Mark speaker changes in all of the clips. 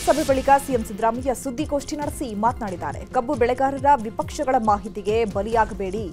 Speaker 1: ಸಭೆ ಬಳಿಕ ಸಿಎಂ ಸಿದ್ದರಾಮಯ್ಯ ಸುದ್ದಿಗೋಷ್ಠಿ ನಡೆಸಿ ಮಾತನಾಡಿದ್ದಾರೆ. ಕಬ್ಬು ಬೆಳೆಗಾರರ ವಿಪಕ್ಷಗಳ ಮಾಹಿತಿಗೆ ಬಲಿಯಾಗಬೇಡಿ,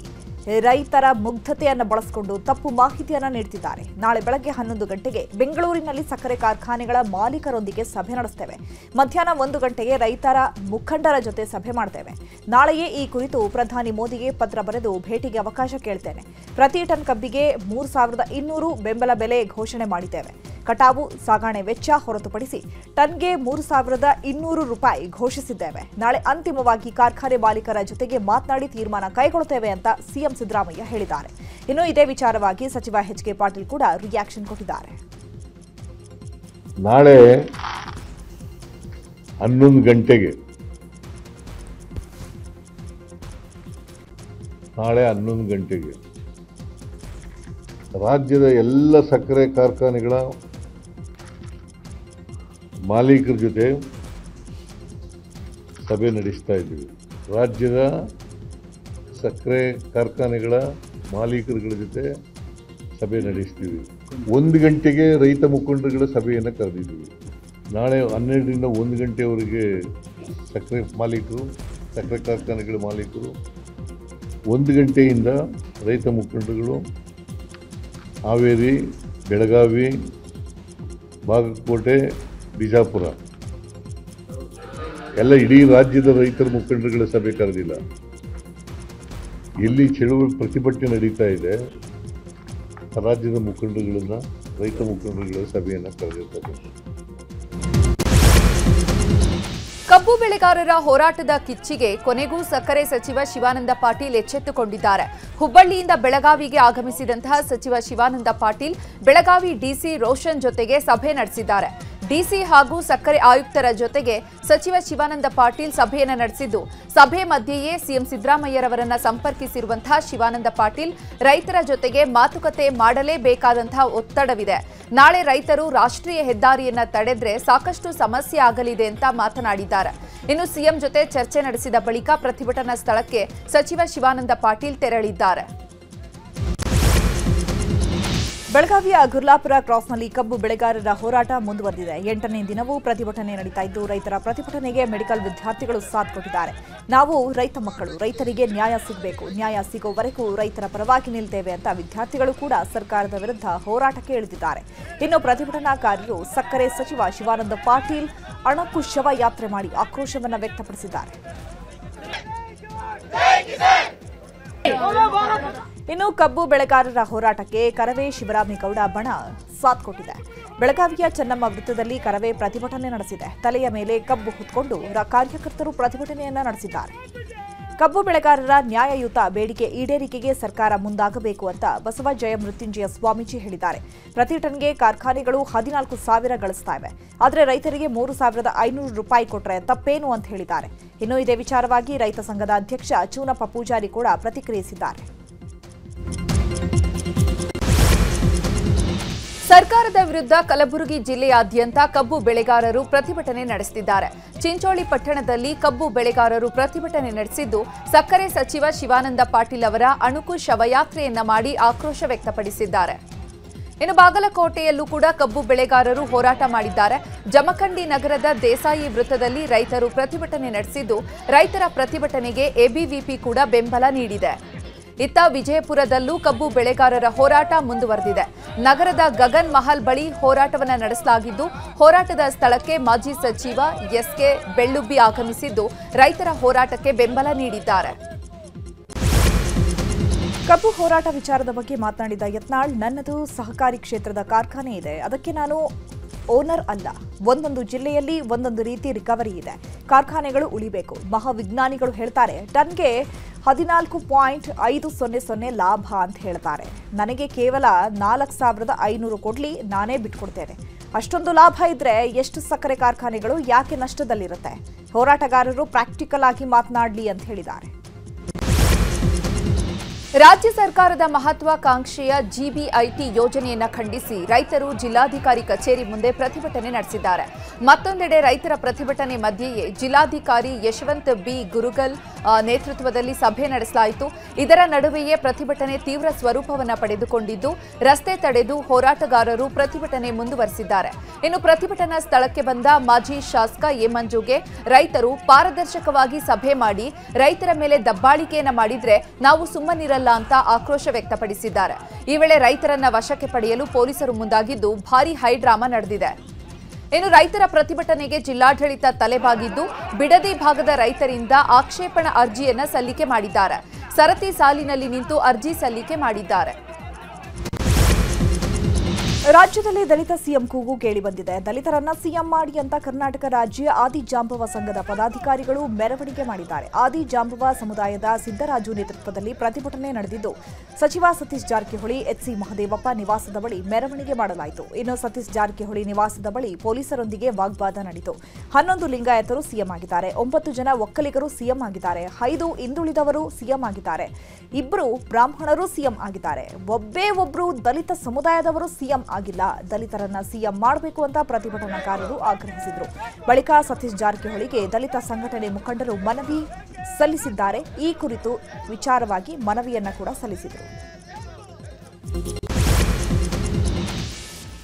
Speaker 1: ರೈತರ ಮುಗ್ಧತೆಯನ್ನು ಬಳಸಿಕೊಂಡು ತಪ್ಪು ಮಾಹಿತಿಯನ್ನು ನೀಡುತ್ತಿದ್ದಾರೆ. ನಾಳೆ ಬೆಳಗ್ಗೆ 11 ಗಂಟೆಗೆ ಬೆಂಗಳೂರಿನಲ್ಲಿ ಸಕ್ಕರೆ ಕಾರ್ಖಾನೆಗಳ ಮಾಲೀಕರೊಂದಿಗೆ ಸಭೆ ನಡೆಸುತ್ತೇವೆ. ಮಧ್ಯಾಹ್ನ 1 ಗಂಟೆಗೆ ರೈತರ ಮುಖಂಡರ ಜೊತೆ ಸಭೆ ಮಾಡ್ತೇವೆ. ನಾಳೆಯೇ ಈ ಕುರಿತು ಪ್ರಧಾನಿ ಮೋದಿಗೆ ಪತ್ರ ಬರೆದು ಭೇಟಿಗೆ ಅವಕಾಶ ಕೇಳ್ತೇನೆ. ಪ್ರತಿ ಟನ್ ಕಬ್ಬಿಗೆ 3200 ಬೆಂಬಲ ಬೆಲೆ ಘೋಷಣೆ ಮಾಡಿದ್ದೇವೆ. ಕಟಾವು ಸಾಗಣೆ ವೆಚ್ಚ ಹೊರತುಪಡಿಸಿ ಟನ್ಗೆ 3200 ರೂಪಾಯಿ ಘೋಷಿಸಿದ್ದೇವೆ. ನಾಳೆ ಅಂತಿಮವಾಗಿ ಕಾರ್ಖಾನೆ ಮಾಲೀಕರ ಜೊತೆಗೆ ಮಾತನಾಡಿ ತೀರ್ಮಾನ ಕೈಗೊಳ್ಳುತ್ತೇವೆ ಅಂತ ಸಿಎಂ ಸಿದ್ದರಾಮಯ್ಯ ಹೇಳಿದ್ದಾರೆ. ಇನ್ನು ಇದೇ ವಿಚಾರವಾಗಿ ಸಚಿವ ಎಚ್.ಕೆ. ಪಾಟೀಲ್ ಕೂಡ ರಿಯಾಕ್ಷನ್ ಕೊಟ್ಟಿದ್ದಾರೆ.
Speaker 2: ನಾಳೆ 11 ಗಂಟೆಗೆ ರಾಜ್ಯದ ಎಲ್ಲ ಸಕ್ಕರೆ ಕಾರ್ಖಾನೆಗಳ ಮಾಲೀಕರ ಜೊತೆ ಸಭೆ ನಡೆಸ್ತಾ ಇದ್ದೀವಿ. ರಾಜ್ಯದ ಸಕ್ಕರೆ ಕಾರ್ಖಾನೆಗಳ ಮಾಲೀಕರುಗಳ ಜೊತೆ ಸಭೆ ನಡೆಸ್ತೀವಿ. 1 ಗಂಟೆಗೆ ರೈತ ಮುಖಂಡರುಗಳ ಸಭೆಯನ್ನು ಕರೆದಿದ್ದೀವಿ. ನಾಳೆ 12ರಿಂದ 1 ಗಂಟೆವರೆಗೆ ಸಕ್ಕರೆ ಕಾರ್ಖಾನೆಗಳ ಮಾಲೀಕರು, 1 ಗಂಟೆಯಿಂದ ರೈತ ಮುಖಂಡರುಗಳು ಹಾವೇರಿ, ಬೆಳಗಾವಿ, ಬಾಗಲಕೋಟೆ, ಬಿಜಾಪುರ ಎಲ್ಲ ಇಡೀ ರಾಜ್ಯದ ರೈತರ ಮುಖಂಡರುಗಳ ಸಭೆ ಕರೆದಿಲ್ಲ. ಎಲ್ಲಿ ಚಳುವಳಿ ಪ್ರತಿಭಟನೆ ನಡೀತಾ ಇದೆ ರಾಜ್ಯದ ಮುಖಂಡರುಗಳನ್ನ, ರೈತ ಮುಖಂಡರುಗಳ ಸಭೆಯನ್ನು ಕರೆದಿರ್ತಾರೆ.
Speaker 3: ಕಬ್ಬು ಬೆಳೆಗಾರರ ಹೋರಾಟದ ಕಿಚ್ಚಿಗೆ ಕೊನೆಗೂ ಸಕ್ಕರೆ ಸಚಿವ ಶಿವಾನಂದ ಪಾಟೀಲ್ ಎಚ್ಚೆತ್ತುಕೊಂಡಿದ್ದಾರೆ. ಹುಬ್ಬಳ್ಳಿಯಿಂದ ಬೆಳಗಾವಿಗೆ ಆಗಮಿಸಿದಂತಹ ಸಚಿವ ಶಿವಾನಂದ ಪಾಟೀಲ್ ಬೆಳಗಾವಿ ಡಿಸಿ ರೋಷನ್ ಜೊತೆಗೆ ಸಭೆ ನಡೆಸಿದ್ದಾರೆ. ಡಿಸಿ ಹಾಗೂ ಸಕ್ಕರೆ ಆಯುಕ್ತರ ಜೊತೆಗೆ ಸಚಿವ ಶಿವಾನಂದ ಪಾಟೀಲ್ ಸಭೆಯನ್ನು ನಡೆಸಿದ್ದು, ಸಭೆ ಮಧ್ಯೆಯೇ ಸಿಎಂ ಸಿದ್ದರಾಮಯ್ಯರವರನ್ನ ಸಂಪರ್ಕಿಸಿರುವಂತಹ ಶಿವಾನಂದ ಪಾಟೀಲ್ ರೈತರ ಜೊತೆಗೆ ಮಾತುಕತೆ ಮಾಡಲೇಬೇಕಾದಂತಹ ಒತ್ತಡವಿದೆ. ನಾಳೆ ರೈತರು ರಾಷ್ಟ್ರೀಯ ಹೆದ್ದಾರಿಯನ್ನ ತಡೆದ್ರೆ ಸಾಕಷ್ಟು ಸಮಸ್ಯೆ ಆಗಲಿದೆ ಅಂತ ಮಾತನಾಡಿದ್ದಾರೆ. ಇನ್ನು ಸಿಎಂ ಜೊತೆ ಚರ್ಚೆ ನಡೆಸಿದ ಬಳಿಕ ಪ್ರತಿಭಟನಾ ಸ್ಥಳಕ್ಕೆ ಸಚಿವ ಶಿವಾನಂದ ಪಾಟೀಲ್ ತೆರಳಿದ್ದಾರೆ.
Speaker 1: ಬೆಳಗಾವಿಯ ಗುರ್ಲಾಪುರ ಕ್ರಾಸ್ನಲ್ಲಿ ಕಬ್ಬು ಬೆಳೆಗಾರರ ಹೋರಾಟ ಮುಂದುವರೆದಿದೆ. 8ನೇ ದಿನವೂ ಪ್ರತಿಭಟನೆ ನಡೀತಾ ಇದ್ದು, ರೈತರ ಪ್ರತಿಭಟನೆಗೆ ಮೆಡಿಕಲ್ ವಿದ್ಯಾರ್ಥಿಗಳು ಸಾಥ್ ಕೊಟ್ಟಿದ್ದಾರೆ. ನಾವು ರೈತ ಮಕ್ಕಳು, ರೈತರಿಗೆ ನ್ಯಾಯ ಸಿಗಬೇಕು, ನ್ಯಾಯ ಸಿಗೋವರೆಗೂ ರೈತರ ಪರವಾಗಿ ನಿಲ್ತೇವೆ ಅಂತ ವಿದ್ಯಾರ್ಥಿಗಳು ಕೂಡ ಸರ್ಕಾರದ ವಿರುದ್ಧ ಹೋರಾಟಕ್ಕೆ ಇಳಿದಿದ್ದಾರೆ. ಇನ್ನು ಪ್ರತಿಭಟನಾಕಾರರು ಸಕ್ಕರೆ ಸಚಿವ ಶಿವಾನಂದ ಪಾಟೀಲ್ ಅಣಕು ಶವಯಾತ್ರೆ ಮಾಡಿ ಆಕ್ರೋಶವನ್ನು ವ್ಯಕ್ತಪಡಿಸಿದ್ದಾರೆ. ಇನ್ನು ಕಬ್ಬು ಬೆಳೆಗಾರರ ಹೋರಾಟಕ್ಕೆ ಕರವೇ ಶಿವರಾಮೇಗೌಡ ಬಣ ಸಾಥ್ ಕೊಟ್ಟಿದೆ. ಬೆಳಗಾವಿಯ ಚೆನ್ನಮ್ಮ ವೃತ್ತದಲ್ಲಿ ಕರವೇ ಪ್ರತಿಭಟನೆ ನಡೆಸಿದೆ. ತಲೆಯ ಮೇಲೆ ಕಬ್ಬು ಹೊತ್ತುಕೊಂಡು ಕಾರ್ಯಕರ್ತರು ಪ್ರತಿಭಟನೆಯನ್ನ ನಡೆಸಿದ್ದಾರೆ. ಕಬ್ಬು ಬೆಳೆಗಾರರ ನ್ಯಾಯಯುತ ಬೇಡಿಕೆ ಈಡೇರಿಕೆಗೆ ಸರ್ಕಾರ ಮುಂದಾಗಬೇಕು ಅಂತ ಬಸವಜಯ ಮೃತ್ಯುಂಜಯ ಸ್ವಾಮೀಜಿ ಹೇಳಿದ್ದಾರೆ. ಪ್ರತಿ ಟನ್ಗೆ ಕಾರ್ಖಾನೆಗಳು 14,000 ಗಳಿಸ್ತಾ ಇವೆ, ಆದರೆ ರೈತರಿಗೆ 3,500 ರೂಪಾಯಿ ಕೊಟ್ಟರೆ ತಪ್ಪೇನು ಅಂತ ಹೇಳಿದ್ದಾರೆ. ಇನ್ನು ಇದೇ ವಿಚಾರವಾಗಿ ರೈತ ಸಂಘದ ಅಧ್ಯಕ್ಷ ಚೂನಪ್ಪ ಪೂಜಾರಿ ಕೂಡ ಪ್ರತಿಕ್ರಿಯಿಸಿದ್ದಾರೆ.
Speaker 3: ಸರ್ಕಾರದ ವಿರುದ್ಧ ಕಲಬುರಗಿ ಜಿಲ್ಲೆಯಾದ್ಯಂತ ಕಬ್ಬು ಬೆಳೆಗಾರರು ಪ್ರತಿಭಟನೆ ನಡೆಸುತ್ತಿದ್ದಾರೆ. ಚಿಂಚೋಳಿ ಪಟ್ಟಣದಲ್ಲಿ ಕಬ್ಬು ಬೆಳೆಗಾರರು ಪ್ರತಿಭಟನೆ ನಡೆಸಿದ್ದು, ಸಕ್ಕರೆ ಸಚಿವ ಶಿವಾನಂದ ಪಾಟೀಲ್ ಅವರ ಅಣುಕು ಶವಯಾತ್ರೆಯನ್ನ ಮಾಡಿ ಆಕ್ರೋಶ ವ್ಯಕ್ತಪಡಿಸಿದ್ದಾರೆ. ಇನ್ನು ಬಾಗಲಕೋಟೆಯಲ್ಲೂ ಕೂಡ ಕಬ್ಬು ಬೆಳೆಗಾರರು ಹೋರಾಟ ಮಾಡಿದ್ದಾರೆ. ಜಮಖಂಡಿ ನಗರದ ದೇಸಾಯಿ ವೃತ್ತದಲ್ಲಿ ರೈತರು ಪ್ರತಿಭಟನೆ ನಡೆಸಿದ್ದು, ರೈತರ ಪ್ರತಿಭಟನೆಗೆ ಎಬಿವಿಪಿ ಕೂಡ ಬೆಂಬಲ ನೀಡಿದೆ. ಇತ್ತ ವಿಜಯಪುರದಲ್ಲೂ ಕಬ್ಬು ಬೆಳೆಗಾರರ ಹೋರಾಟ ಮುಂದುವರೆದಿದೆ. ನಗರದ ಗಗನ್ ಮಹಲ್ ಬಳಿ ಹೋರಾಟವನ್ನು ನಡೆಸಲಾಗಿದ್ದು, ಹೋರಾಟದ ಸ್ಥಳಕ್ಕೆ ಮಾಜಿ ಸಚಿವ ಎಸ್.ಕೆ. ಬೆಳ್ಳುಬ್ಬಿ ಆಗಮಿಸಿದ್ದು, ರೈತರ ಹೋರಾಟಕ್ಕೆ ಬೆಂಬಲ ನೀಡಿದ್ದಾರೆ.
Speaker 1: ಕಬ್ಬು ಹೋರಾಟ ವಿಚಾರದ ಬಗ್ಗೆ ಮಾತನಾಡಿದ ಯತ್ನಾಳ್, ನನ್ನದು ಸಹಕಾರಿ ಕ್ಷೇತ್ರದ ಕಾರ್ಖಾನೆ ಇದೆ, ಅದಕ್ಕೆ ನಾನು ಓನರ್ ಅಲ್ಲ. ಒಂದೊಂದು ಜಿಲ್ಲೆಯಲ್ಲಿ ಒಂದೊಂದು ರೀತಿ ರಿಕವರಿ ಇದೆ. ಕಾರ್ಖಾನೆಗಳು ಉಳಿಬೇಕು. ಮಹಾವಿಜ್ಞಾನಿಗಳು ಹೇಳ್ತಾರೆ ಟನ್ಗೆ 14.500 ಲಾಭ ಅಂತ ಹೇಳ್ತಾರೆ. ನನಗೆ ಕೇವಲ 4,500 ಕೊಡ್ಲಿ, ನಾನೇ ಬಿಟ್ಕೊಡ್ತೇನೆ. ಅಷ್ಟೊಂದು ಲಾಭ ಇದ್ರೆ ಎಷ್ಟು ಸಕ್ಕರೆ ಕಾರ್ಖಾನೆಗಳು ಯಾಕೆ ನಷ್ಟದಲ್ಲಿರುತ್ತೆ? ಹೋರಾಟಗಾರರು ಪ್ರಾಕ್ಟಿಕಲ್ ಆಗಿ ಮಾತನಾಡಲಿ ಅಂತ ಹೇಳಿದ್ದಾರೆ.
Speaker 3: ರಾಜ್ಯ ಸರ್ಕಾರದ ಮಹತ್ವಾಕಾಂಕ್ಷೆಯ ಜಿಬಿಐಟಿ ಯೋಜನೆಯನ್ನು ಖಂಡಿಸಿ ರೈತರು ಜಿಲ್ಲಾಧಿಕಾರಿ ಕಚೇರಿ ಮುಂದೆ ಪ್ರತಿಭಟನೆ ನಡೆಸಿದ್ದಾರೆ. ಮತ್ತೊಂದೆಡೆ ರೈತರ ಪ್ರತಿಭಟನೆ ಮಧ್ಯೆಯೇ ಜಿಲ್ಲಾಧಿಕಾರಿ ಯಶವಂತ್ ಬಿ ಗುರುಗಲ್ ನೇತೃತ್ವದಲ್ಲಿ ಸಭೆ ನಡೆಸಲಾಯಿತು. ಇದರ ನಡುವೆಯೇ ಪ್ರತಿಭಟನೆ ತೀವ್ರ ಸ್ವರೂಪವನ್ನು ಪಡೆದುಕೊಂಡಿದ್ದು, ರಸ್ತೆ ತಡೆದು ಹೋರಾಟಗಾರರು ಪ್ರತಿಭಟನೆ ಮುಂದುವರೆಸಿದ್ದಾರೆ. ಇನ್ನು ಪ್ರತಿಭಟನಾ ಸ್ಥಳಕ್ಕೆ ಬಂದ ಮಾಜಿ ಶಾಸಕ ಎ ಮಂಜುಗೆ ರೈತರು ಪಾರದರ್ಶಕವಾಗಿ ಸಭೆ ಮಾಡಿ ರೈತರ ಮೇಲೆ ದಬ್ಬಾಳಿಕೆಯನ್ನ ಮಾಡಿದ್ರೆ ನಾವು ಸುಮ್ಮನಿರಲ್ಲ ಅಂತ ಆಕ್ರೋಶ ವ್ಯಕ್ತಪಡಿಸಿದ್ದಾರೆ. ಈ ವೇಳೆ ರೈತರನ್ನ ವಶಕ್ಕೆ ಪಡೆಯಲು ಪೊಲೀಸರು ಮುಂದಾಗಿದ್ದು ಭಾರೀ ಹೈಡ್ರಾಮಾ ನಡೆದಿದೆ. ಇನ್ನು ರೈತರ ಪ್ರತಿಭಟನೆಗೆ ಜಿಲ್ಲಾಡಳಿತ ತಲೆಬಾಗಿದ್ದು ಬಿಡದಿ ಭಾಗದ ರೈತರಿಂದ ಆಕ್ಷೇಪಣಾ ಅರ್ಜಿಯನ್ನ ಸಲ್ಲಿಕೆ ಮಾಡಿದ್ದಾರೆ. ಸರತಿ ಸಾಲಿನಲ್ಲಿ ನಿಂತು ಅರ್ಜಿ ಸಲ್ಲಿಕೆ ಮಾಡಿದ್ದಾರೆ.
Speaker 1: ರಾಜ್ಯದಲ್ಲಿ ದಲಿತ ಸಿಎಂ ಕೂಗು ಕೇಳಿಬಂದಿದೆ. ದಲಿತರನ್ನ ಸಿಎಂ ಮಾಡಿ ಅಂತ ಕರ್ನಾಟಕ ರಾಜ್ಯ ಆದಿಜಾಂಬವ ಸಂಘದ ಪದಾಧಿಕಾರಿಗಳು ಮೆರವಣಿಗೆ ಮಾಡಿದ್ದಾರೆ. ಆದಿಜಾಂಬವ ಸಮುದಾಯದ ಸಿದ್ದರಾಜು ನೇತೃತ್ವದಲ್ಲಿ ಪ್ರತಿಭಟನೆ ನಡೆದಿದ್ದು, ಸಚಿವ ಸತೀಶ್ ಜಾರಕಿಹೊಳಿ ಎಚ್ಸಿ ಮಹದೇವಪ್ಪ ನಿವಾಸದ ಬಳಿ ಮೆರವಣಿಗೆ ಮಾಡಲಾಯಿತು. ಇನ್ನು ಸತೀಶ್ ಜಾರಕಿಹೊಳಿ ನಿವಾಸದ ಬಳಿ ಪೊಲೀಸರೊಂದಿಗೆ ವಾಗ್ವಾದ ನಡೆಯಿತು. 11 ಲಿಂಗಾಯತರು ಸಿಎಂ ಆಗಿದ್ದಾರೆ, 9 ಜನ ಒಕ್ಕಲಿಗರು ಸಿಎಂ ಆಗಿದ್ದಾರೆ, 5 ಹಿಂದುಳಿದವರು ಸಿಎಂ ಆಗಿದ್ದಾರೆ, 2 ಬ್ರಾಹ್ಮಣರು ಸಿಎಂ ಆಗಿದ್ದಾರೆ, ಒಬ್ಬರು ದಲಿತ ಸಮುದಾಯದವರು ಸಿಎಂ ಆಗಿಲ್ಲ. ದಲಿತರನ್ನ ಸಿಎಂ ಮಾಡಬೇಕು ಅಂತ ಪ್ರತಿಭಟನಾಕಾರರು ಆಗ್ರಹಿಸಿದರು. ಬಳಿಕ ಸತೀಶ್ ಜಾರಕಿಹೊಳಿಗೆ ದಲಿತ ಸಂಘಟನೆ ಮುಖಂಡರು ಮನವಿ ಸಲ್ಲಿಸಿದ್ದಾರೆ. ಈ ಕುರಿತು ವಿಚಾರವಾಗಿ ಮನವಿಯನ್ನ ಕೂಡ ಸಲ್ಲಿಸಿದರು.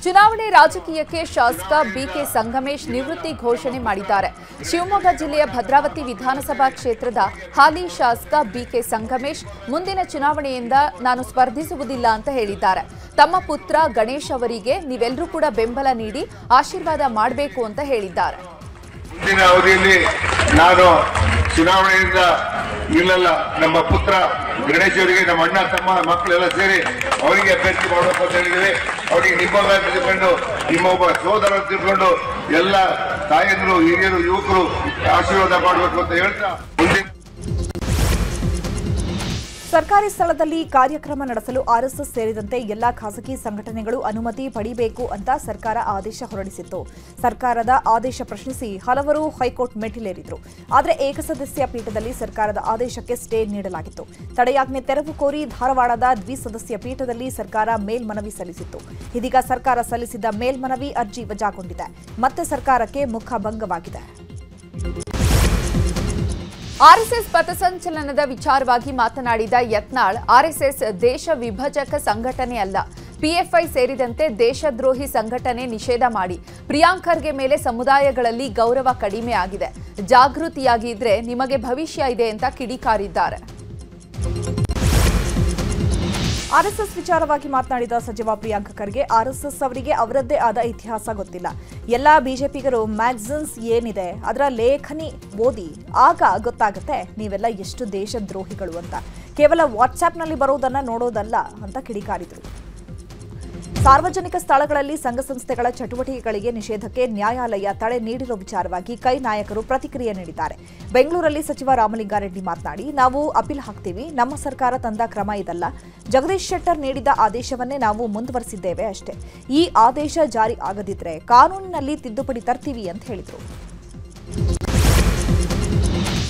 Speaker 3: ಚುನಾವಣೆ ರಾಜಕೀಯಕ್ಕೆ ಶಾಸಕ ಬಿಕೆ ಸಂಗಮೇಶ್ ನಿವೃತ್ತಿ ಘೋಷಣೆ ಮಾಡಿದ್ದಾರೆ. ಶಿವಮೊಗ್ಗ ಜಿಲ್ಲೆಯ ಭದ್ರಾವತಿ ವಿಧಾನಸಭಾ ಕ್ಷೇತ್ರದ ಹಾಲಿ ಶಾಸಕ ಬಿಕೆ ಸಂಗಮೇಶ್ ಮುಂದಿನ ಚುನಾವಣೆಯಿಂದ ನಾನು ಸ್ಪರ್ಧಿಸುವುದಿಲ್ಲ ಅಂತ ಹೇಳಿದ್ದಾರೆ. ತಮ್ಮ ಪುತ್ರ ಗಣೇಶ್ ಅವರಿಗೆ ನೀವೆಲ್ಲರೂ ಕೂಡ ಬೆಂಬಲ ನೀಡಿ ಆಶೀರ್ವಾದ ಮಾಡಬೇಕು ಅಂತ ಹೇಳಿದ್ದಾರೆ.
Speaker 4: ಮುಂದಿನ ಅವಧಿಯಲ್ಲಿ ನಾನು ಚುನಾವಣೆಯಿಂದ ನಿಲ್ಲಲ್ಲ. ನಮ್ಮ ಪುತ್ರ ಗಣೇಶ್ ಅವರಿಗೆ ನಮ್ಮ ಅಣ್ಣ ತಮ್ಮ ಮಕ್ಕಳೆಲ್ಲ ಸೇರಿ ಅವರಿಗೆ ಅಭ್ಯರ್ಥಿ ಮಾಡಬೇಕು ಅಂತ ಹೇಳಿದ್ರೆ ಅವರಿಗೆ ನಿಮ್ಮೊಬ್ಬ ತಿಳ್ಕೊಂಡು ನಿಮ್ಮೊಬ್ಬ ಸೋದರ ತಿಳ್ಕೊಂಡು ಎಲ್ಲ ತಾಯಂದ್ರು ಹಿರಿಯರು ಯುವಕರು ಆಶೀರ್ವಾದ ಮಾಡಬೇಕು ಅಂತ ಹೇಳ್ತಾ ಮುಂದಿನ
Speaker 1: ಸರ್ಕಾರಿ ಸ್ಥಳದಲ್ಲಿ ಕಾರ್ಯಕ್ರಮ ನಡೆಸಲು ಆರ್ಎಸ್ಎಸ್ ಸೇರಿದಂತೆ ಎಲ್ಲಾ ಖಾಸಗಿ ಸಂಘಟನೆಗಳು ಅನುಮತಿ ಪಡೆಯಬೇಕು ಅಂತ ಸರ್ಕಾರ ಆದೇಶ ಹೊರಡಿಸಿತ್ತು. ಸರ್ಕಾರದ ಆದೇಶ ಪ್ರಶ್ನಿಸಿ ಹಲವರು ಹೈಕೋರ್ಟ್ ಮೆಟ್ಟಿಲೇರಿದ್ರು. ಆದರೆ ಏಕಸದಸ್ಯ ಪೀಠದಲ್ಲಿ ಸರ್ಕಾರದ ಆದೇಶಕ್ಕೆ ಸ್ಟೇ ನೀಡಲಾಗಿತ್ತು. ತಡೆಯಾಜ್ಞೆ ತೆರವು ಕೋರಿ ಧಾರವಾಡದ ದ್ವಿಸದಸ್ಯ ಪೀಠದಲ್ಲಿ ಸರ್ಕಾರ ಮೇಲ್ಮನವಿ ಸಲ್ಲಿಸಿತ್ತು. ಇದೀಗ ಸರ್ಕಾರ ಸಲ್ಲಿಸಿದ್ದ ಮೇಲ್ಮನವಿ ಅರ್ಜಿ ವಜಾಗೊಂಡಿದೆ. ಮತ್ತೆ ಸರ್ಕಾರಕ್ಕೆ ಮುಖಭಂಗವಾಗಿದೆ.
Speaker 3: ಆರ್ಎಸ್ಎಸ್ ಪಥಸಂಚಲನದ ವಿಚಾರವಾಗಿ ಮಾತನಾಡಿದ ಯತ್ನಾಳ್, ಆರ್ಎಸ್ಎಸ್ ದೇಶ ವಿಭಜಕ ಸಂಘಟನೆ ಅಲ್ಲ, ಪಿಎಫ್ಐ ಸೇರಿದಂತೆ ದೇಶದ್ರೋಹಿ ಸಂಘಟನೆ ನಿಷೇಧ ಮಾಡಿ. ಪ್ರಿಯಾಂಕ್ ಖರ್ಗೆ ಮೇಲೆ ಸಮುದಾಯಗಳಲ್ಲಿ ಗೌರವ ಕಡಿಮೆ ಆಗಿದೆ, ಜಾಗೃತಿಯಾಗಿದ್ರೆ ನಿಮಗೆ ಭವಿಷ್ಯ ಇದೆ ಅಂತ ಕಿಡಿಕಾರಿದ್ದಾರೆ.
Speaker 1: ಆರ್ಎಸ್ಎಸ್ ವಿಚಾರವಾಗಿ ಮಾತನಾಡಿದ ಸಚಿವ ಪ್ರಿಯಾಂಕ್ ಖರ್ಗೆ, ಆರ್ಎಸ್ಎಸ್ ಅವರಿಗೆ ಅವರದ್ದೇ ಆದ ಇತಿಹಾಸ ಗೊತ್ತಿಲ್ಲ. ಎಲ್ಲಾ ಬಿಜೆಪಿಗರು ಮ್ಯಾಗಝಿನ್ಸ್ ಏನಿದೆ ಅದರ ಲೇಖನಿ ಓದಿ, ಆಗ ಗೊತ್ತಾಗುತ್ತೆ ನೀವೆಲ್ಲ ಎಷ್ಟು ದೇಶದ್ರೋಹಿಗಳು ಅಂತ. ಕೇವಲ ವಾಟ್ಸ್ಆ್ಯಪ್ನಲ್ಲಿ ಬರೋದನ್ನ ನೋಡೋದಲ್ಲ ಅಂತ ಕಿಡಿಕಾರಿದರು. ಸಾರ್ವಜನಿಕ ಸ್ಥಳಗಳಲ್ಲಿ ಸಂಘ ಸಂಸ್ಥೆಗಳ ಚಟುವಟಿಕೆಗಳಿಗೆ ನಿಷೇಧಕ್ಕೆ ನ್ಯಾಯಾಲಯ ತಡೆ ನೀಡಿರುವ ವಿಚಾರವಾಗಿ ಕೈ ನಾಯಕರು ಪ್ರತಿಕ್ರಿಯೆ ನೀಡಿದ್ದಾರೆ. ಬೆಂಗಳೂರಲ್ಲಿ ಸಚಿವ ರಾಮಲಿಂಗಾರೆಡ್ಡಿ ಮಾತನಾಡಿ, ನಾವು ಅಪೀಲ್ ಹಾಕ್ತೀವಿ, ನಮ್ಮ ಸರ್ಕಾರ ತಂದ ಕ್ರಮ ಇದಲ್ಲ, ಜಗದೀಶ್ ಶೆಟ್ಟರ್ ನೀಡಿದ ಆದೇಶವನ್ನೇ ನಾವು ಮುಂದುವರೆಸಿದ್ದೇವೆ ಅಷ್ಟೇ. ಈ ಆದೇಶ ಜಾರಿ ಆಗದಿದ್ರೆ ಕಾನೂನಿನಲ್ಲಿ ತಿದ್ದುಪಡಿ ತರ್ತೀವಿ ಅಂತ ಹೇಳಿದರು.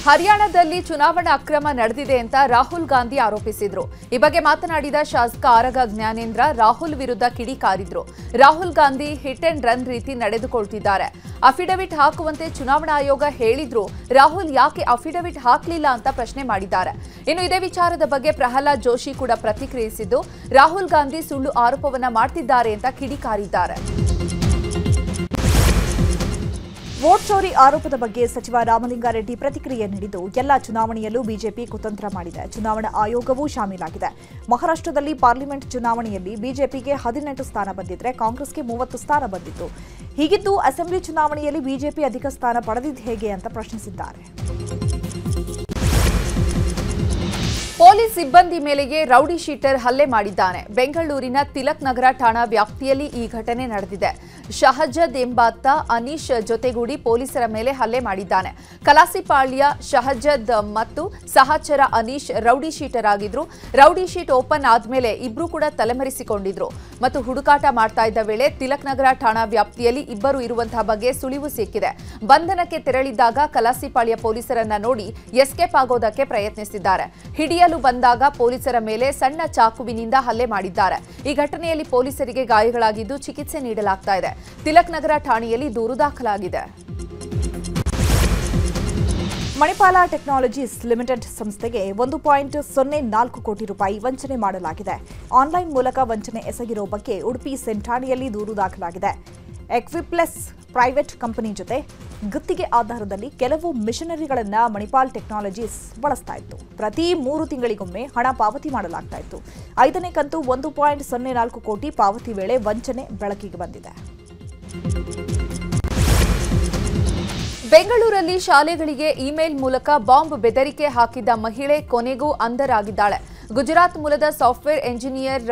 Speaker 3: ಹರಿಯಾಣದಲ್ಲಿ ಚುನಾವಣಾ ಅಕ್ರಮ ನಡೆದಿದೆ ಅಂತ ರಾಹುಲ್ ಗಾಂಧಿ ಆರೋಪಿಸಿದ್ರು. ಈ ಬಗ್ಗೆ ಮಾತನಾಡಿದ ಶಾಸಕ ಆರಗ ಜ್ಞಾನೇಂದ್ರ ರಾಹುಲ್ ವಿರುದ್ಧ ಕಿಡಿಕಾರಿದ್ರು. Rahul Gandhi hit and run ರೀತಿ ನಡೆದುಕೊಳ್ತಿದ್ದಾರೆ. ಅಫಿಡವಿಟ್ ಹಾಕುವಂತೆ ಚುನಾವಣಾ ಆಯೋಗ ಹೇಳಿದ್ರು, ರಾಹುಲ್ ಯಾಕೆ ಅಫಿಡವಿಟ್ ಹಾಕಲಿಲ್ಲ ಅಂತ ಪ್ರಶ್ನೆ ಮಾಡಿದ್ದಾರೆ. ಇನ್ನು ಇದೇ ವಿಚಾರದ ಬಗ್ಗೆ ಪ್ರಹ್ಲಾದ್ ಜೋಶಿ ಕೂಡ ಪ್ರತಿಕ್ರಿಯಿಸಿದ್ದು, ರಾಹುಲ್ ಗಾಂಧಿ ಸುಳ್ಳು ಆರೋಪವನ್ನ ಮಾಡ್ತಿದ್ದಾರೆ ಅಂತ ಕಿಡಿಕಾರಿದ್ದಾರೆ.
Speaker 1: ವೋಟ್ ಚೋರಿ ಆರೋಪದ ಬಗ್ಗೆ ಸಚಿವ ರಾಮಲಿಂಗಾರೆಡ್ಡಿ ಪ್ರತಿಕ್ರಿಯೆ ನೀಡಿದ್ದು, ಎಲ್ಲ ಚುನಾವಣೆಯಲ್ಲೂ ಬಿಜೆಪಿ ಕುತಂತ್ರ ಮಾಡಿದೆ, ಚುನಾವಣಾ ಆಯೋಗವೂ ಶಾಮೀಲಾಗಿದೆ. ಮಹಾರಾಷ್ಟ್ರದಲ್ಲಿ ಪಾರ್ಲಿಮೆಂಟ್ ಚುನಾವಣೆಯಲ್ಲಿ ಬಿಜೆಪಿಗೆ 18 ಸ್ಥಾನ ಬಂದಿದ್ರೆ ಕಾಂಗ್ರೆಸ್ಗೆ 30 ಸ್ಥಾನ ಬಂದಿತ್ತು. ಹೀಗಿದ್ದು ಅಸೆಂಬ್ಲಿ ಚುನಾವಣೆಯಲ್ಲಿ ಬಿಜೆಪಿ ಅಧಿಕ ಸ್ಥಾನ ಪಡೆದಿದ್ದು ಹೇಗೆ ಅಂತ ಪ್ರಶ್ನಿಸಿದ್ದಾರೆ.
Speaker 3: ಪೊಲೀಸ್ ಸಿಬ್ಬಂದಿ ಮೇಲೆಯೇ ರೌಡಿ ಶೀಟರ್ ಹಲ್ಲೆ ಮಾಡಿದ್ದಾನೆ. ಬೆಂಗಳೂರಿನ ತಿಲಕ್ ನಗರ ಠಾಣಾ ವ್ಯಾಪ್ತಿಯಲ್ಲಿ ಈ ಘಟನೆ ನಡೆದಿದೆ. ಶಹಜದ್ ಎಂಬಾತ ಅನೀಶ್ ಜೊತೆಗೂಡಿ ಪೊಲೀಸರ ಮೇಲೆ ಹಲ್ಲೆ ಮಾಡಿದ್ದಾನೆ. ಕಲಾಸಿಪಾಳ್ಯ ಶಹಜದ್ ಮತ್ತು ಸಹಚರ ಅನೀಶ್ ರೌಡಿ ಶೀಟರ್ ಆಗಿದ್ರು. ರೌಡಿ ಶೀಟ್ ಓಪನ್ ಆದ್ಮೇಲೆ ಇಬ್ರು ಕೂಡ ತಲೆಮರೆಸಿಕೊಂಡಿದ್ರು ಮತ್ತು ಹುಡುಕಾಟ ಮಾಡ್ತಾ ಇದ್ದ ವೇಳೆ ತಿಲಕ್ ನಗರ ಠಾಣಾ ವ್ಯಾಪ್ತಿಯಲ್ಲಿ ಇಬ್ಬರು ಇರುವಂತಹ ಬಗ್ಗೆ ಸುಳಿವು ಸಿಕ್ಕಿದೆ. ಬಂಧನಕ್ಕೆ ತೆರಳಿದ್ದಾಗ ಕಲಾಸಿಪಾಳ್ಯ ಪೊಲೀಸರನ್ನ ನೋಡಿ ಎಸ್ಕೇಪ್ ಆಗೋದಕ್ಕೆ ಪ್ರಯತ್ನಿಸಿದ್ದಾರೆ. ಹಿಡಿಯಲು ಬಂದಾಗ ಪೊಲೀಸರ ಮೇಲೆ ಸಣ್ಣ ಚಾಕುವಿನಿಂದ ಹಲ್ಲೆ ಮಾಡಿದ್ದಾರೆ. ಈ ಘಟನೆಯಲ್ಲಿ ಪೊಲೀಸರಿಗೆ ಗಾಯಗಳಾಗಿದ್ದು ಚಿಕಿತ್ಸೆ ನೀಡಲಾಗ್ತಾ ಇದೆ. ತಿಲಕ್ ನಗರ ಠಾಣೆಯಲ್ಲಿ ದೂರು ದಾಖಲಾಗಿದೆ.
Speaker 1: ಮಣಿಪಾಲ ಟೆಕ್ನಾಲಜೀಸ್ ಲಿಮಿಟೆಡ್ ಸಂಸ್ಥೆಗೆ 1.04 ಕೋಟಿ ರೂಪಾಯಿ ವಂಚನೆ ಮಾಡಲಾಗಿದೆ. ಆನ್ಲೈನ್ ಮೂಲಕ ವಂಚನೆ ಎಸಗಿರೋ ಬಗ್ಗೆ ಉಡುಪಿ ಸೆಂಟ್ ಠಾಣೆಯಲ್ಲಿ ದೂರು ದಾಖಲಾಗಿದೆ. ಎಕ್ವಿಪ್ಲೆಸ್ ಪ್ರೈವೇಟ್ ಕಂಪನಿ ಜೊತೆ ಗುತ್ತಿಗೆ ಆಧಾರದಲ್ಲಿ ಕೆಲವು ಮಿಷನರಿಗಳನ್ನು ಮಣಿಪಾಲ್ ಟೆಕ್ನಾಲಜೀಸ್ ಬಳಸ್ತಾ ಇತ್ತು. ಪ್ರತಿ 3 ತಿಂಗಳಿಗೊಮ್ಮೆ ಹಣ ಪಾವತಿ ಮಾಡಲಾಗ್ತಾ ಇತ್ತು. 5ನೇ ಕಂತು 1.04 ಕೋಟಿ ಪಾವತಿ ವೇಳೆ ವಂಚನೆ ಬೆಳಕಿಗೆ ಬಂದಿದೆ.
Speaker 3: ಬೆಂಗಳೂರಲ್ಲಿ ಶಾಲೆಗಳಿಗೆ ಇಮೇಲ್ ಮೂಲಕ ಬಾಂಬ್ ಬೆದರಿಕೆ ಹಾಕಿದ್ದ ಮಹಿಳೆ ಕೊನೆಗೂ ಅಂಧರಾಗಿದ್ದಾಳೆ. ಗುಜರಾತ್ ಮೂಲದ ಸಾಫ್ಟ್ವೇರ್ ಎಂಜಿನಿಯರ್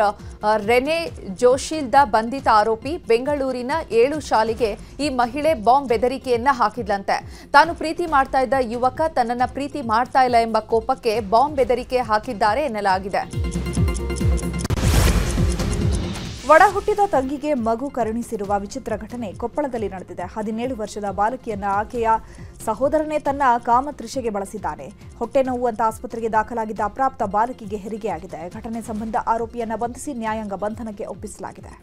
Speaker 3: ರೆನೆ ಜೋಶಿಲ್ದ ಬಂಧಿತ ಆರೋಪಿ. ಬೆಂಗಳೂರಿನ 7 ಶಾಲೆಗೆ ಈ ಮಹಿಳೆ ಬಾಂಬ್ ಬೆದರಿಕೆಯನ್ನ ಹಾಕಿದ್ಲಂತೆ. ತಾನು ಪ್ರೀತಿ ಮಾಡ್ತಾ ಇದ್ದ ಯುವಕ ತನ್ನನ್ನ ಪ್ರೀತಿ ಮಾಡ್ತಾ ಇಲ್ಲ ಎಂಬ ಕೋಪಕ್ಕೆ ಬಾಂಬ್ ಬೆದರಿಕೆ ಹಾಕಿದ್ದಾರೆ ಎನ್ನಲಾಗಿದೆ.
Speaker 1: ಒಡ ಹುಟ್ಟಿದ ತಂಗಿಗೆ ಮಗು ಕರುಣಿಸಿರುವ ವಿಚಿತ್ರ ಘಟನೆ ಕೊಪ್ಪಳದಲ್ಲಿ ನಡೆದಿದೆ. 17 ವರ್ಷದ ಬಾಲಕಿಯನ್ನ ಆಕೆಯ ಸಹೋದರನೇ ತನ್ನ ಕಾಮತೃಷೆಗೆ ಬಳಸಿದ್ದಾನೆ. ಹೊಟ್ಟೆ ನೋವು ಅಂತ ಆಸ್ಪತ್ರೆಗೆ ದಾಖಲಾಗಿದ್ದ ಅಪ್ರಾಪ್ತ ಬಾಲಕಿಗೆ ಹೆರಿಗೆಯಾಗಿದೆ. ಘಟನೆ ಸಂಬಂಧ ಆರೋಪಿಯನ್ನ ಬಂಧಿಸಿ ನ್ಯಾಯಾಂಗ ಬಂಧನಕ್ಕೆ ಒಪ್ಪಿಸಲಾಗಿದೆ.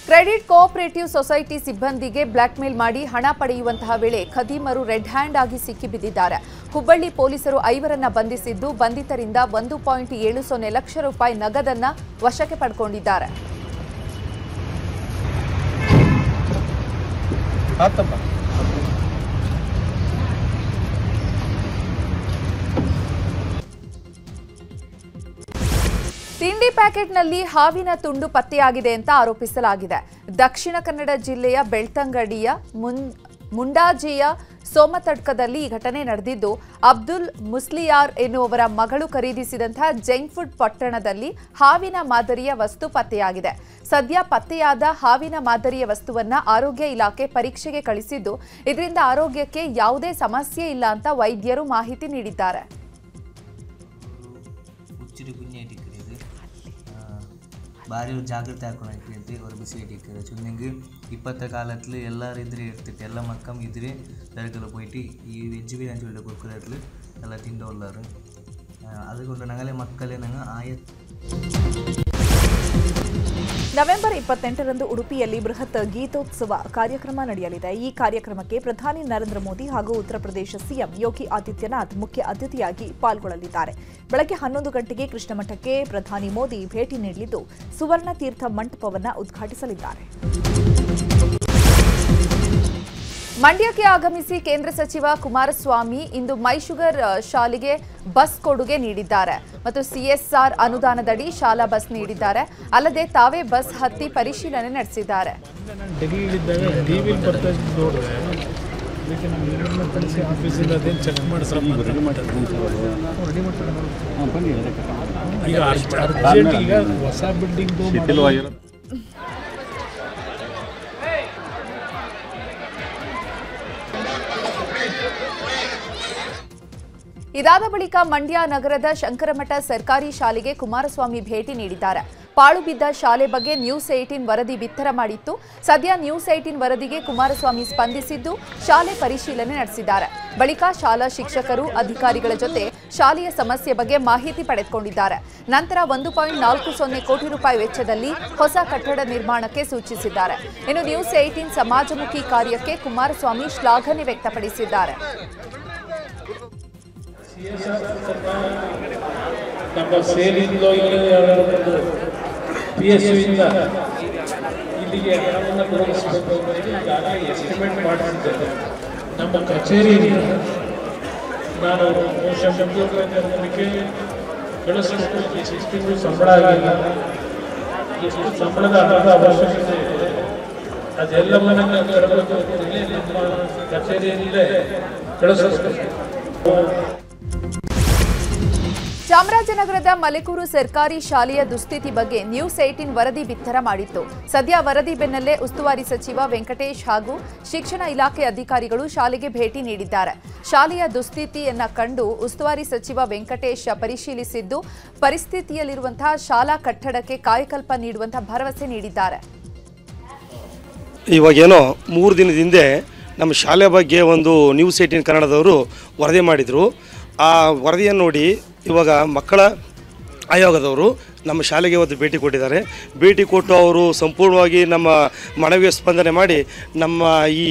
Speaker 3: ಕ್ರೆಡಿಟ್ ಕೋಆಪರೇಟಿವ್ ಸೊಸೈಟಿ ಸಿಬ್ಬಂದಿಗೆ ಬ್ಲಾಕ್ಮೇಲ್ ಮಾಡಿ ಹಣ ಪಡೆಯುವಂತಹ ವೇಳೆ ಖದೀಮರು ರೆಡ್ ಹ್ಯಾಂಡ್ ಆಗಿ ಸಿಕ್ಕಿಬಿದ್ದಿದ್ದಾರೆ. ಹುಬ್ಬಳ್ಳಿ ಪೊಲೀಸರು 5ರನ್ನ ಬಂಧಿಸಿದ್ದು ಬಂಧಿತರಿಂದ 1.70 ಲಕ್ಷ ರೂಪಾಯಿ ನಗದನ್ನ ವಶಕ್ಕೆ ಪಡೆದುಕೊಂಡಿದ್ದಾರೆ. ತಿಂಡಿ ಪ್ಯಾಕೆಟ್ನಲ್ಲಿ ಹಾವಿನ ತುಂಡು ಪತ್ತೆಯಾಗಿದೆ ಅಂತ ಆರೋಪಿಸಲಾಗಿದೆ. ದಕ್ಷಿಣ ಕನ್ನಡ ಜಿಲ್ಲೆಯ ಬೆಳ್ತಂಗಡಿಯ ಮುಂಡಾಜಿಯ ಸೋಮತಡ್ಕದಲ್ಲಿ ಈ ಘಟನೆ ನಡೆದಿದ್ದು, ಅಬ್ದುಲ್ ಮುಸ್ಲಿಯಾರ್ ಎನ್ನುವರ ಮಗಳು ಖರೀದಿಸಿದಂತಹ ಜಂಕ್ ಫುಡ್ ಪಟ್ಟಣದಲ್ಲಿ ಹಾವಿನ ಮಾದರಿಯ ವಸ್ತು ಪತ್ತೆಯಾಗಿದೆ. ಸದ್ಯ ಪತ್ತೆಯಾದ ಹಾವಿನ ಮಾದರಿಯ ವಸ್ತುವನ್ನ ಆರೋಗ್ಯ ಇಲಾಖೆ ಪರೀಕ್ಷೆಗೆ ಕಳಿಸಿದ್ದು, ಇದರಿಂದ ಆರೋಗ್ಯಕ್ಕೆ ಯಾವುದೇ ಸಮಸ್ಯೆ ಇಲ್ಲ ಅಂತ ವೈದ್ಯರು ಮಾಹಿತಿ ನೀಡಿದ್ದಾರೆ.
Speaker 5: ಭಾರಿ ಜಾಗ್ರತೆ ಹಾಕೊಂಡು ஒரு பிஸ்கெட் இருக்குது சொன்னீங்க இப்பத்த காலத்தில் எல்லாரும் எதிரே எடுத்துட்டு எல்லா மக்களும் எதிரே தடுக்கல போயிட்டு வெஜ் பிரியாணி சொல்லிட்டு கொடுக்குறதுல எல்லாம் திண்டு உள்ளாரு அதுകൊണ്ട് ഞങ്ങളെ ಮಕ್ಕಳೇ
Speaker 1: ನವೆಂಬರ್ 28ರಂದು ಉಡುಪಿಯಲ್ಲಿ ಬೃಹತ್ ಗೀತೋತ್ಸವ ಕಾರ್ಯಕ್ರಮ ನಡೆಯಲಿದೆ. ಈ ಕಾರ್ಯಕ್ರಮಕ್ಕೆ ಪ್ರಧಾನಿ ನರೇಂದ್ರ ಮೋದಿ ಹಾಗೂ ಉತ್ತರ ಪ್ರದೇಶ ಸಿಎಂ ಯೋಗಿ ಆದಿತ್ಯನಾಥ್ ಮುಖ್ಯ ಅತಿಥಿಯಾಗಿ ಪಾಲ್ಗೊಳ್ಳಲಿದ್ದಾರೆ. ಬೆಳಗ್ಗೆ 11 ಗಂಟೆಗೆ ಕೃಷ್ಣಮಠಕ್ಕೆ ಪ್ರಧಾನಿ ಮೋದಿ ಭೇಟಿ ನೀಡಲಿದ್ದು, ಸುವರ್ಣ ತೀರ್ಥ ಮಂಟಪವನ್ನು ಉದ್ಘಾಟಿಸಲಿದ್ದಾರೆ. ಮಂಡ್ಯಕ್ಕೆ ಆಗಮಿಸಿ ಕೇಂದ್ರ ಸಚಿವ ಕುಮಾರಸ್ವಾಮಿ ಇಂದು ಮೈಶುಗರ್ ಶಾಲೆಗೆ ಬಸ್ ಕೊಡುಗೆ ನೀಡಿದ್ದಾರೆ ಮತ್ತು ಸಿಎಸ್ಆರ್ ಅನುದಾನದಡಿ ಶಾಲಾ ಬಸ್ ನೀಡಿದ್ದಾರೆ. ಅಲ್ಲದೆ ತಾವೇ ಬಸ್ ಹತ್ತಿ ಪರಿಶೀಲನೆ ನಡೆಸಿದ್ದಾರೆ. ಇದಾದ ಬಳಿಕ ಮಂಡ್ಯ ನಗರದ ಶಂಕರಮಠ ಸರ್ಕಾರಿ ಶಾಲೆಗೆ ಕುಮಾರಸ್ವಾಮಿ ಭೇಟಿ ನೀಡಿದ್ದಾರೆ. ಪಾಳು ಬಿದ್ದ ಶಾಲೆ ಬಗ್ಗೆ ನ್ಯೂಸ್ 18 ವರದಿ ಬಿತ್ತರ ಮಾಡಿತ್ತು. ಸದ್ಯ ನ್ಯೂಸ್ 18 ವರದಿಗೆ ಕುಮಾರಸ್ವಾಮಿ ಸ್ಪಂದಿಸಿದ್ದು, ಶಾಲೆ ಪರಿಶೀಲನೆ ನಡೆಸಿದ್ದಾರೆ. ಬಳಿಕ ಶಾಲಾ ಶಿಕ್ಷಕರು, ಅಧಿಕಾರಿಗಳ ಜೊತೆ ಶಾಲೆಯ ಸಮಸ್ಯೆ ಬಗ್ಗೆ ಮಾಹಿತಿ ಪಡೆದುಕೊಂಡಿದ್ದಾರೆ. ನಂತರ 1.40 ಕೋಟಿ ರೂಪಾಯಿ ವೆಚ್ಚದಲ್ಲಿ ಹೊಸ ಕಟ್ಟಡ ನಿರ್ಮಾಣಕ್ಕೆ ಸೂಚಿಸಿದ್ದಾರೆ. ಇನ್ನು ನ್ಯೂಸ್ 18 ಸಮಾಜಮುಖಿ ಕಾರ್ಯಕ್ಕೆ ಕುಮಾರಸ್ವಾಮಿ ಶ್ಲಾಘನೆ ವ್ಯಕ್ತಪಡಿಸಿದ್ದಾರೆ.
Speaker 6: ನಮ್ಮ ಸೇರಿದ್ಲೋ PSU ಇಲ್ಲಿಗೆ ಹಣವನ್ನು ತೊಡಗಿಸಬೇಕು ಅಂತ ಎಸ್ಟಿಮೇಟ್ ಮಾಡಿಸಿದ್ದಾರೆ. ನಮ್ಮ ಕಚೇರಿಯಿಂದ ನಾನು ಕಳಿಸಬೇಕು. ಎಷ್ಟು ಸಂಬಳ ಆಗಿಲ್ಲ, ಎಷ್ಟು ಸಂಬಳದ ಹಣದ ಅವಶ್ಯಕತೆ ಇದೆ, ಅದೆಲ್ಲವನ್ನ ನಮ್ಮ ಕಚೇರಿಯಲ್ಲೇ ಕಳಿಸಬೇಕು.
Speaker 3: ಚಾಮರಾಜನಗರದ ಮಲೆಕೂರು ಸರ್ಕಾರಿ ಶಾಲೆಯ ದುಸ್ಥಿತಿ ಬಗ್ಗೆ ನ್ಯೂಸ್ 18 ವರದಿ ಬಿತ್ತರ ಮಾಡಿತ್ತು. ಸದ್ಯ ವರದಿ ಬೆನ್ನಲ್ಲೇ ಉಸ್ತುವಾರಿ ಸಚಿವ ವೆಂಕಟೇಶ್ ಹಾಗೂ ಶಿಕ್ಷಣ ಇಲಾಖೆ ಅಧಿಕಾರಿಗಳು ಶಾಲೆಗೆ ಭೇಟಿ ನೀಡಿದ್ದಾರೆ. ಶಾಲೆಯ ದುಸ್ಥಿತಿಯನ್ನ ಕಂಡು ಉಸ್ತುವಾರಿ ಸಚಿವ ವೆಂಕಟೇಶ್ ಪರಿಶೀಲಿಸಿದ್ದು, ಪರಿಸ್ಥಿತಿಯಲ್ಲಿರುವಂತಹ ಶಾಲಾ ಕಟ್ಟಡಕ್ಕೆ ಕಾಯಕಲ್ಪ ಮಾಡುವಂತಹ ಭರವಸೆ ನೀಡಿದ್ದಾರೆ.
Speaker 7: ಇವಾಗೇನೋ 3 ದಿನದ ಹಿಂದೆ ನಮ್ಮ ಶಾಲೆ ಬಗ್ಗೆ ಒಂದು ನ್ಯೂಸ್ 18 ಕನ್ನಡದವರು ವರದಿ ಮಾಡಿದರು. ಆ ವರದಿಯನ್ನು ನೋಡಿ ಇವಾಗ ಮಕ್ಕಳ ಆಯೋಗದವರು ನಮ್ಮ ಶಾಲೆಗೆ ಇವತ್ತು ಭೇಟಿ ಕೊಟ್ಟಿದ್ದಾರೆ. ಭೇಟಿ ಕೊಟ್ಟು ಅವರು ಸಂಪೂರ್ಣವಾಗಿ ನಮ್ಮ ಮನವಿಗೆ ಸ್ಪಂದನೆ ಮಾಡಿ ನಮ್ಮ ಈ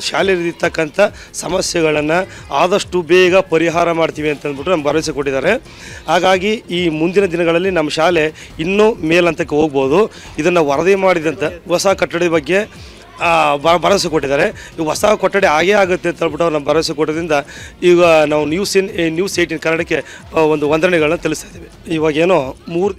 Speaker 7: ಶಾಲೆಯಲ್ಲಿರ್ತಕ್ಕಂಥ ಸಮಸ್ಯೆಗಳನ್ನು ಆದಷ್ಟು ಬೇಗ ಪರಿಹಾರ ಮಾಡ್ತೀವಿ ಅಂತಂದ್ಬಿಟ್ಟು ನಮ್ಮ ಭರವಸೆ ಕೊಟ್ಟಿದ್ದಾರೆ. ಹಾಗಾಗಿ ಈ ಮುಂದಿನ ದಿನಗಳಲ್ಲಿ ನಮ್ಮ ಶಾಲೆ ಇನ್ನೂ ಮೇಲಂತಕ್ಕೆ ಹೋಗ್ಬೋದು. ಇದನ್ನು ವರದಿ ಮಾಡಿದಂಥ ಹೊಸ ಕಟ್ಟಡದ ಬಗ್ಗೆ ಭರವಸೆ ಕೊಟ್ಟಿದ್ದಾರೆ. ಈ ಹೊಸ ಕೊಠಡಿ ಆಗೇ ಆಗುತ್ತೆ ಅಂತ ಹೇಳ್ಬಿಟ್ಟು ಅವ್ರು ನಮ್ಮ ಭರವಸೆ ಕೊಟ್ಟೋದ್ರಿಂದ ಈಗ ನಾವು ನ್ಯೂಸ್ 18 ಕನ್ನಡಕ್ಕೆ ಒಂದು ವಂದನೆಗಳನ್ನ ತಿಳಿಸ್ತಾ ಇದ್ದೀವಿ. ಇವಾಗೇನೋ 3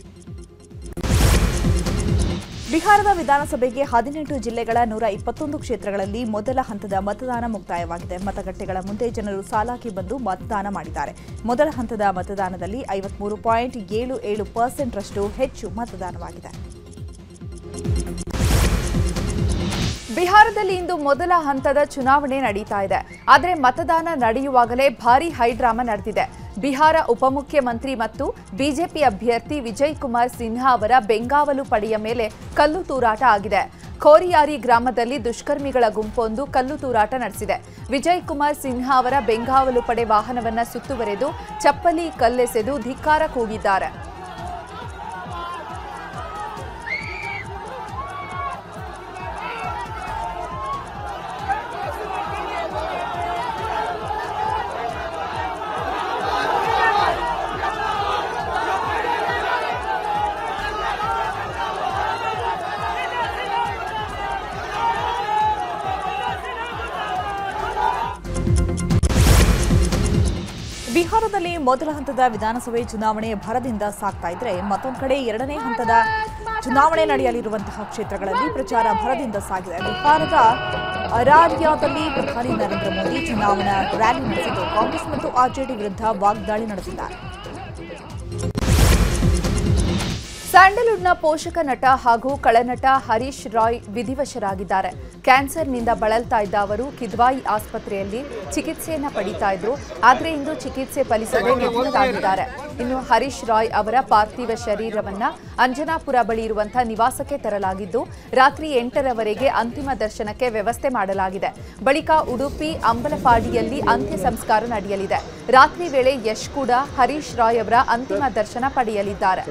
Speaker 1: ಬಿಹಾರದ ವಿಧಾನಸಭೆಗೆ 18 ಜಿಲ್ಲೆಗಳ 121 ಕ್ಷೇತ್ರಗಳಲ್ಲಿ ಮೊದಲ ಹಂತದ ಮತದಾನ ಮುಕ್ತಾಯವಾಗಿದೆ. ಮತಗಟ್ಟೆಗಳ ಮುಂದೆ ಜನರು ಸಾಲಾಗಿ ಬಂದು ಮತದಾನ ಮಾಡಿದ್ದಾರೆ. ಮೊದಲ ಹಂತದ ಮತದಾನದಲ್ಲಿ 53.77% ರಷ್ಟು ಹೆಚ್ಚು ಮತದಾನವಾಗಿದೆ.
Speaker 3: ಬಿಹಾರದಲ್ಲಿ ಇಂದು ಮೊದಲ ಹಂತದ ಚುನಾವಣೆ ನಡೀತಾ ಇದೆ. ಆದರೆ ಮತದಾನ ನಡೆಯುವಾಗಲೇ ಭಾರೀ ಹೈಡ್ರಾಮಾ ನಡೆದಿದೆ. ಬಿಹಾರ ಉಪಮುಖ್ಯಮಂತ್ರಿ ಮತ್ತು ಬಿಜೆಪಿ ಅಭ್ಯರ್ಥಿ ವಿಜಯ್ ಕುಮಾರ್ ಸಿನ್ಹಾ ಅವರ ಬೆಂಗಾವಲು ಪಡೆಯ ಮೇಲೆ ಕಲ್ಲು ತೂರಾಟ ಆಗಿದೆ. ಖೋರಿಯಾರಿ ಗ್ರಾಮದಲ್ಲಿ ದುಷ್ಕರ್ಮಿಗಳ ಗುಂಪೊಂದು ಕಲ್ಲು ತೂರಾಟ ನಡೆಸಿದೆ. ವಿಜಯ್ ಕುಮಾರ್ ಸಿನ್ಹಾ ಅವರ ಬೆಂಗಾವಲು ಪಡೆ ವಾಹನವನ್ನ ಸುತ್ತುವರೆದು ಚಪ್ಪಲಿ ಕಲ್ಲೆಸೆದು ಧಿಕ್ಕಾರ ಕೂಗಿದ್ದಾರೆ.
Speaker 1: ಬಿಹಾರದಲ್ಲಿ ಮೊದಲ ಹಂತದ ವಿಧಾನಸಭೆ ಚುನಾವಣೆ ಭರದಿಂದ ಸಾಗ್ತಾ ಇದ್ರೆ ಮತ್ತೊಂದು ಕಡೆ ಎರಡನೇ ಹಂತದ ಚುನಾವಣೆ ನಡೆಯಲಿರುವಂತಹ ಕ್ಷೇತ್ರಗಳಲ್ಲಿ ಪ್ರಚಾರ ಭರದಿಂದ ಸಾಗಿದೆ. ಬಿಹಾರದ ಅರಾರಿಯಾದಲ್ಲಿ ಪ್ರಧಾನಿ ನರೇಂದ್ರ ಮೋದಿ ಚುನಾವಣಾ ರ್ಯಾಲಿ ನಡೆಸಿದ್ದು ಕಾಂಗ್ರೆಸ್ ಮತ್ತು ಆರ್ಜೆಡಿ ವಿರುದ್ಧ ವಾಗ್ದಾಳಿ ನಡೆಸಿದ್ದಾರೆ.
Speaker 3: ಸ್ಯಾಂಡಲ್ವುಡ್ನ ಪೋಷಕ ನಟ ಹಾಗೂ ಖಳನಟ ಹರೀಶ್ ರಾಯ್ ವಿಧಿವಶರಾಗಿದ್ದಾರೆ. ಕ್ಯಾನ್ಸರ್ನಿಂದ ಬಳಲ್ತಾ ಇದ್ದ ಅವರು ಕಿದ್ವಾಯಿ ಆಸ್ಪತ್ರೆಯಲ್ಲಿ ಚಿಕಿತ್ಸೆಯನ್ನ ಪಡೀತಾ ಇದ್ರು. ಆದರೆ ಇಂದು ಚಿಕಿತ್ಸೆ ಫಲಿಸದೆ ನಿಧನರಾಗಿದ್ದಾರೆ. ಇನ್ನು ಹರೀಶ್ ರಾಯ್ ಅವರ ಪಾರ್ಥಿವ ಶರೀರವನ್ನ ಅಂಜನಾಪುರ ಬಳಿ ಇರುವಂತಹ ನಿವಾಸಕ್ಕೆ ತರಲಾಗಿದ್ದು ರಾತ್ರಿ 8ರವರೆಗೆ ಅಂತಿಮ ದರ್ಶನಕ್ಕೆ ವ್ಯವಸ್ಥೆ ಮಾಡಲಾಗಿದೆ. ಬಳಿಕ ಉಡುಪಿ ಅಂಬಲಪಾಡಿಯಲ್ಲಿ ಅಂತ್ಯ ಸಂಸ್ಕಾರ ನಡೆಯಲಿದೆ. ರಾತ್ರಿ ವೇಳೆ ಯಶ್ ಕೂಡ ಹರೀಶ್ ರಾಯ್ ಅವರ ಅಂತಿಮ ದರ್ಶನ ಪಡೆಯಲಿದ್ದಾರೆ.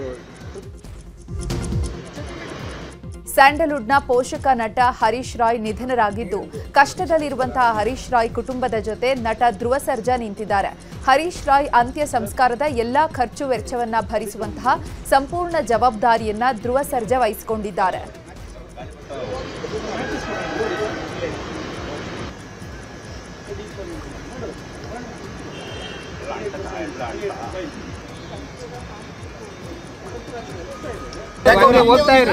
Speaker 3: ಸ್ಯಾಂಡಲ್ವುಡ್ನ ಪೋಷಕ ನಟ ಹರೀಶ್ ರಾಯ್ ನಿಧನರಾಗಿದ್ದು ಕಷ್ಟದಲ್ಲಿರುವಂತಹ ಹರೀಶ್ ರಾಯ್ ಕುಟುಂಬದ ಜೊತೆ ನಟ ಧ್ರುವ ಸರ್ಜಾ ನಿಂತಿದ್ದಾರೆ. ಹರೀಶ್ ರಾಯ್ ಅಂತ್ಯ ಸಂಸ್ಕಾರದ ಎಲ್ಲಾ ಖರ್ಚು ವೆಚ್ಚವನ್ನ ಭರಿಸುವಂತಹ ಸಂಪೂರ್ಣ ಜವಾಬ್ದಾರಿಯನ್ನ ಧ್ರುವ ಸರ್ಜಾ ವಹಿಸಿಕೊಂಡಿದ್ದಾರೆ.
Speaker 8: ಹೋಗ್ತಾ ಇರಿ